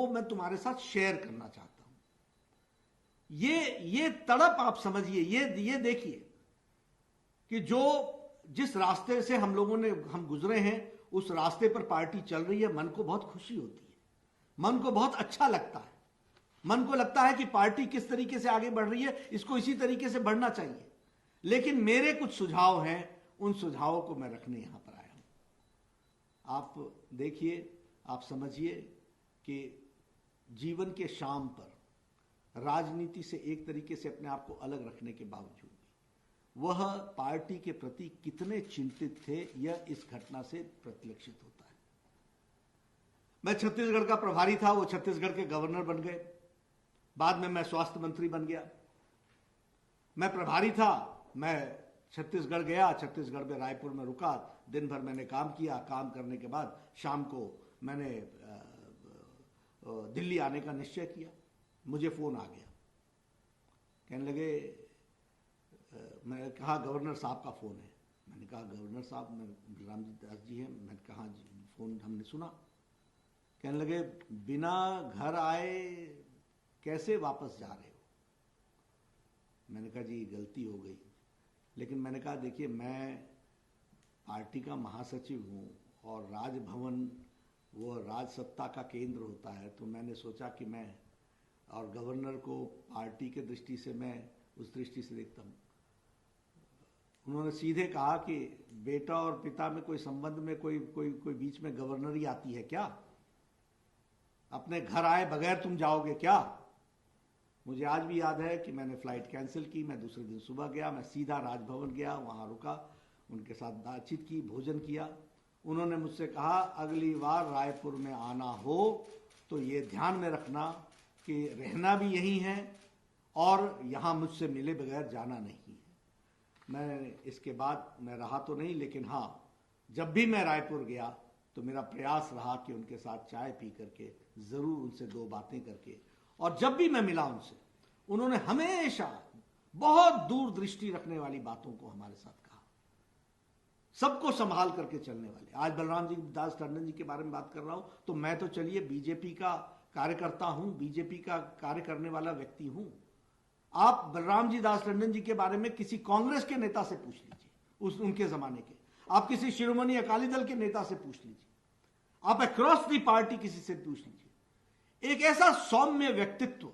वो मैं तुम्हारे साथ शेयर करना चाहता हूं। ये तड़प आप समझिए, ये देखिए कि जिस रास्ते से हम गुजरे हैं, उस रास्ते पर पार्टी चल रही है। मन को बहुत खुशी होती है, मन को बहुत अच्छा लगता है, मन को लगता है कि पार्टी किस तरीके से आगे बढ़ रही है, इसको इसी तरीके से बढ़ना चाहिए। लेकिन मेरे कुछ सुझाव हैं, उन सुझावों को मैं रखने यहां पर आया हूं। आप देखिए, आप समझिए कि जीवन के शाम पर राजनीति से एक तरीके से अपने आप को अलग रखने के बावजूद वह पार्टी के प्रति कितने चिंतित थे, यह इस घटना से प्रतिलक्षित होता है। मैं छत्तीसगढ़ का प्रभारी था, वो छत्तीसगढ़ के गवर्नर बन गए, बाद में मैं स्वास्थ्य मंत्री बन गया। मैं प्रभारी था, मैं छत्तीसगढ़ गया, छत्तीसगढ़ में रायपुर में रुका, दिन भर मैंने काम किया। काम करने के बाद शाम को मैंने दिल्ली आने का निश्चय किया। मुझे फोन आ गया, कहने लगे, मैंने कहा गवर्नर साहब का फोन है। मैंने कहा गवर्नर साहब, मैं बलरामजी दास जी हैं। मैंने कहा जी, फोन हमने सुना। कहने लगे, बिना घर आए कैसे वापस जा रहे हो? मैंने कहा जी गलती हो गई। लेकिन मैंने कहा देखिए, मैं पार्टी का महासचिव हूँ और राजभवन वो राजसत्ता का केंद्र होता है, तो मैंने सोचा कि मैं और गवर्नर को पार्टी के दृष्टि से मैं उस दृष्टि से देखता हूँ। उन्होंने सीधे कहा कि बेटा और पिता में कोई संबंध में कोई बीच में गवर्नरी आती है क्या? अपने घर आए बगैर तुम जाओगे क्या? मुझे आज भी याद है कि मैंने फ्लाइट कैंसिल की, मैं दूसरे दिन सुबह गया, मैं सीधा राजभवन गया, वहाँ रुका, उनके साथ बातचीत की, भोजन किया। उन्होंने मुझसे कहा अगली बार रायपुर में आना हो तो ये ध्यान में रखना कि रहना भी यहीं है और यहाँ मुझसे मिले बगैर जाना नहीं है। मैं इसके बाद मैं रहा तो नहीं, लेकिन हाँ, जब भी मैं रायपुर गया तो मेरा प्रयास रहा कि उनके साथ चाय पी करके ज़रूर उनसे दो बातें करके, और जब भी मैं मिला उनसे, उन्होंने हमेशा बहुत दूरदृष्टि रखने वाली बातों को हमारे साथ कहा, सबको संभाल करके चलने वाले। आज बलराम जी दास टंडन जी के बारे में बात कर रहा हूं तो मैं तो चलिए बीजेपी का कार्यकर्ता हूं, बीजेपी का कार्य करने वाला व्यक्ति हूं। आप बलराम जी दास टंडन जी के बारे में किसी कांग्रेस के नेता से पूछ लीजिए, उनके जमाने के, आप किसी शिरोमणि अकाली दल के नेता से पूछ लीजिए, आप अक्रॉस दी पार्टी किसी से पूछ लीजिए। एक ऐसा सौम्य व्यक्तित्व,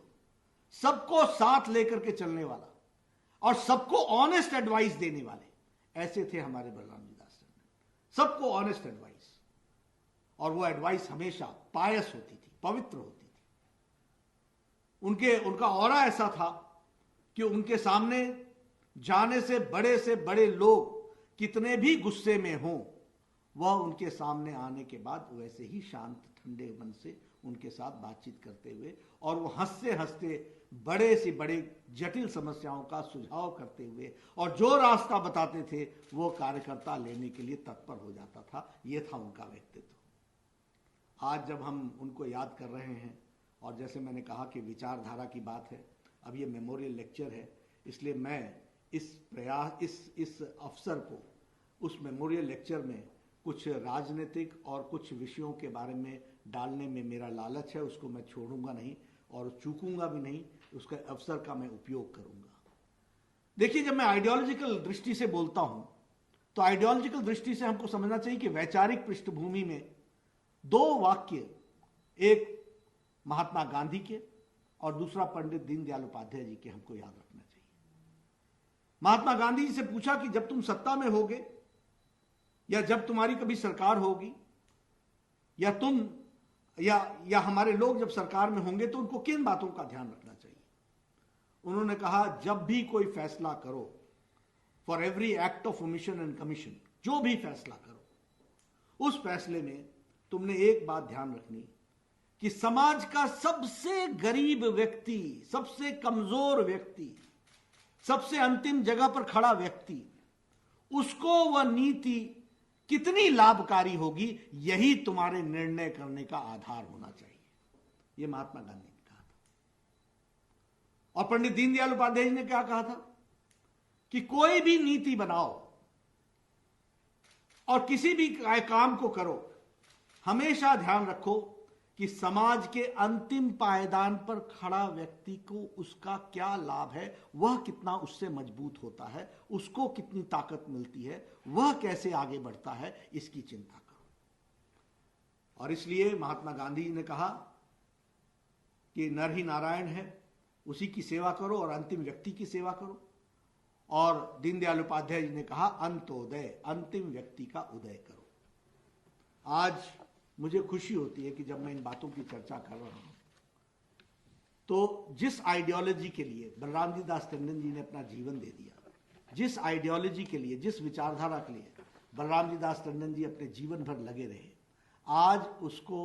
सबको साथ लेकर के चलने वाला और सबको ऑनेस्ट एडवाइस देने वाले, ऐसे थे हमारे बलराम जी दास टंडन। सबको ऑनेस्ट एडवाइस, और वो एडवाइस हमेशा पायस होती थी, पवित्र होती थी। उनका ऑरा ऐसा था कि उनके सामने जाने से बड़े लोग कितने भी गुस्से में हों, वह उनके सामने आने के बाद वैसे ही शांत ठंडे मन से उनके साथ बातचीत करते हुए, और वो हंसते हंसते बड़े से बड़े जटिल समस्याओं का सुझाव करते हुए, और जो रास्ता बताते थे वो कार्यकर्ता लेने के लिए तत्पर हो जाता था। ये था उनका व्यक्तित्व। आज जब हम उनको याद कर रहे हैं, और जैसे मैंने कहा कि विचारधारा की बात है, अब ये मेमोरियल लेक्चर है, इसलिए मैं इस अवसर को, उस मेमोरियल लेक्चर में कुछ राजनीतिक और कुछ विषयों के बारे में डालने में मेरा लालच है, उसको मैं छोड़ूंगा नहीं और चूकूंगा भी नहीं, उसके अवसर का मैं उपयोग करूंगा। देखिए, जब मैं आइडियोलॉजिकल दृष्टि से बोलता हूं तो आइडियोलॉजिकल दृष्टि से हमको समझना चाहिए कि वैचारिक पृष्ठभूमि में दो वाक्य, एक महात्मा गांधी के और दूसरा पंडित दीनदयाल उपाध्याय जी के, हमको याद रखना चाहिए। महात्मा गांधी जी से पूछा कि जब तुम सत्ता में होगे, या जब तुम्हारी कभी सरकार होगी, या तुम या हमारे लोग जब सरकार में होंगे, तो उनको किन बातों का ध्यान रखना चाहिए? उन्होंने कहा, जब भी कोई फैसला करो, for every act of omission and commission, जो भी फैसला करो, उस फैसले में तुमने एक बात ध्यान रखनी कि समाज का सबसे गरीब व्यक्ति, सबसे कमजोर व्यक्ति, सबसे अंतिम जगह पर खड़ा व्यक्ति, उसको वह नीति कितनी लाभकारी होगी, यही तुम्हारे निर्णय करने का आधार होना चाहिए। यह महात्मा गांधी ने कहा था। और पंडित दीनदयाल उपाध्याय जी ने क्या कहा था कि कोई भी नीति बनाओ और किसी भी काम को करो, हमेशा ध्यान रखो कि कि समाज के अंतिम पायदान पर खड़ा व्यक्ति को उसका क्या लाभ है, वह कितना उससे मजबूत होता है, उसको कितनी ताकत मिलती है, वह कैसे आगे बढ़ता है, इसकी चिंता करो। और इसलिए महात्मा गांधी जी ने कहा कि नर ही नारायण है, उसी की सेवा करो और अंतिम व्यक्ति की सेवा करो। और दीनदयाल उपाध्याय जी ने कहा अंत्योदय, अंतिम व्यक्ति का उदय करो। आज मुझे खुशी होती है कि जब मैं इन बातों की चर्चा कर रहा हूं तो जिस आइडियोलॉजी के लिए बलराम जी दास टंडन जी ने अपना जीवन दे दिया, जिस आइडियोलॉजी के लिए, जिस विचारधारा के लिए बलराम जी दास टंडन जी अपने जीवन भर लगे रहे, आज उसको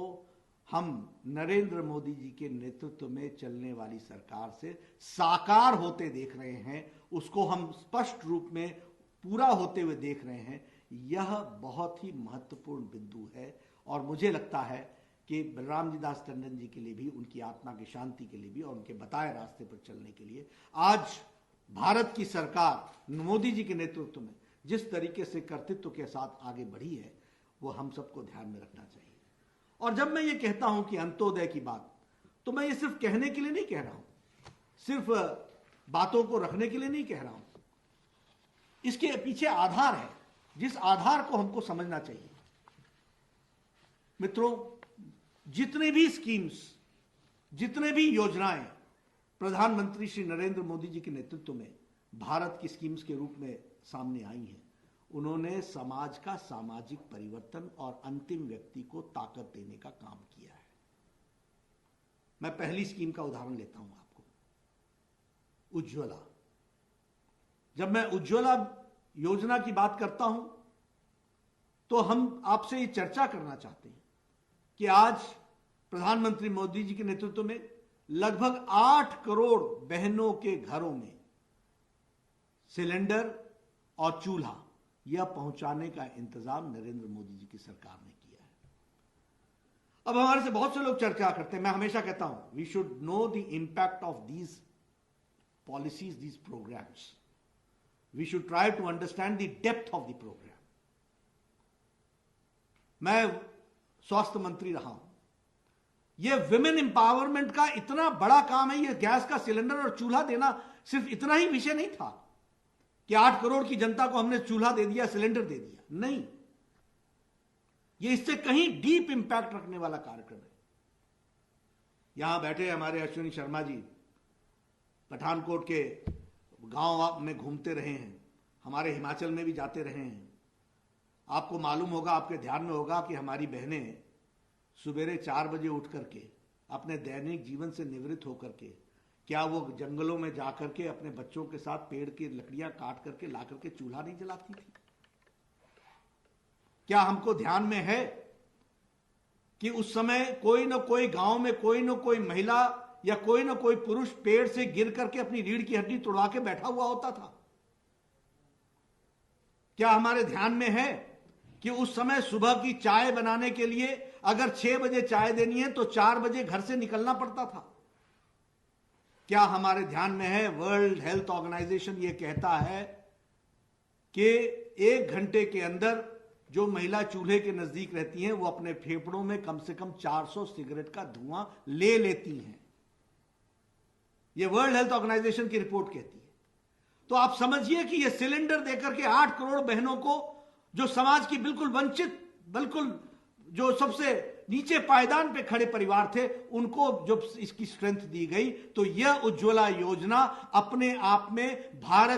हम नरेंद्र मोदी जी के नेतृत्व में चलने वाली सरकार से साकार होते देख रहे हैं, उसको हम स्पष्ट रूप में पूरा होते हुए देख रहे हैं। यह बहुत ही महत्वपूर्ण बिंदु है और मुझे लगता है कि बलराम जी दास टंडन जी के लिए भी, उनकी आत्मा की शांति के लिए भी और उनके बताए रास्ते पर चलने के लिए आज भारत की सरकार मोदी जी के नेतृत्व में जिस तरीके से कर्तृत्व के साथ आगे बढ़ी है, वो हम सबको ध्यान में रखना चाहिए। और जब मैं ये कहता हूं कि अंत्योदय की बात, तो मैं ये सिर्फ कहने के लिए नहीं कह रहा हूं, सिर्फ बातों को रखने के लिए नहीं कह रहा हूं। इसके पीछे आधार है, जिस आधार को हमको समझना चाहिए। मित्रों, जितने भी स्कीम्स, जितने भी योजनाएं प्रधानमंत्री श्री नरेंद्र मोदी जी के नेतृत्व में भारत की स्कीम्स के रूप में सामने आई हैं, उन्होंने समाज का सामाजिक परिवर्तन और अंतिम व्यक्ति को ताकत देने का काम किया है। मैं पहली स्कीम का उदाहरण लेता हूं आपको, उज्ज्वला। जब मैं उज्ज्वला योजना की बात करता हूं तो हम आपसे ये चर्चा करना चाहते हैं कि आज प्रधानमंत्री मोदी जी के नेतृत्व में लगभग 8 करोड़ बहनों के घरों में सिलेंडर और चूल्हा यह पहुंचाने का इंतजाम नरेंद्र मोदी जी की सरकार ने किया है। अब हमारे से बहुत से लोग चर्चा करते हैं, मैं हमेशा कहता हूं we should know the impact of these policies, these programmes. We should try to understand the depth of the programme. मैं स्वास्थ्य मंत्री रहा हूं, यह विमेन एम्पावरमेंट का इतना बड़ा काम है। यह गैस का सिलेंडर और चूल्हा देना सिर्फ इतना ही विषय नहीं था कि 8 करोड़ की जनता को हमने चूल्हा दे दिया, सिलेंडर दे दिया, नहीं। यह इससे कहीं डीप इंपैक्ट रखने वाला कार्यक्रम है। यहां बैठे हमारे अश्विनी शर्मा जी पठानकोट के गांव में घूमते रहे हैं, हमारे हिमाचल में भी जाते रहे हैं। आपको मालूम होगा, आपके ध्यान में होगा कि हमारी बहनें सुबेरे 4 बजे उठ करके अपने दैनिक जीवन से निवृत्त होकर के क्या वो जंगलों में जाकर के अपने बच्चों के साथ पेड़ की लकड़ियां काट करके ला करके चूल्हा नहीं जलाती थी? क्या हमको ध्यान में है कि उस समय कोई ना कोई गांव में कोई ना कोई महिला या कोई ना कोई पुरुष पेड़ से गिर करके अपनी रीढ़ की हड्डी तोड़वा के बैठा हुआ होता था? क्या हमारे ध्यान में है कि उस समय सुबह की चाय बनाने के लिए अगर 6 बजे चाय देनी है तो 4 बजे घर से निकलना पड़ता था? क्या हमारे ध्यान में है वर्ल्ड हेल्थ ऑर्गेनाइजेशन ये कहता है कि 1 घंटे के अंदर जो महिला चूल्हे के नजदीक रहती हैं वो अपने फेफड़ों में कम से कम 400 सिगरेट का धुआं ले लेती हैं। ये वर्ल्ड हेल्थ ऑर्गेनाइजेशन की रिपोर्ट कहती है। तो आप समझिए कि ये सिलेंडर देकर के 8 करोड़ बहनों को, जो समाज की बिल्कुल वंचित, बिल्कुल जो सबसे नीचे पायदान पे खड़े परिवार थे, उनको जब इसकी स्ट्रेंथ दी गई, तो यह उज्ज्वला योजना अपने आप में भारत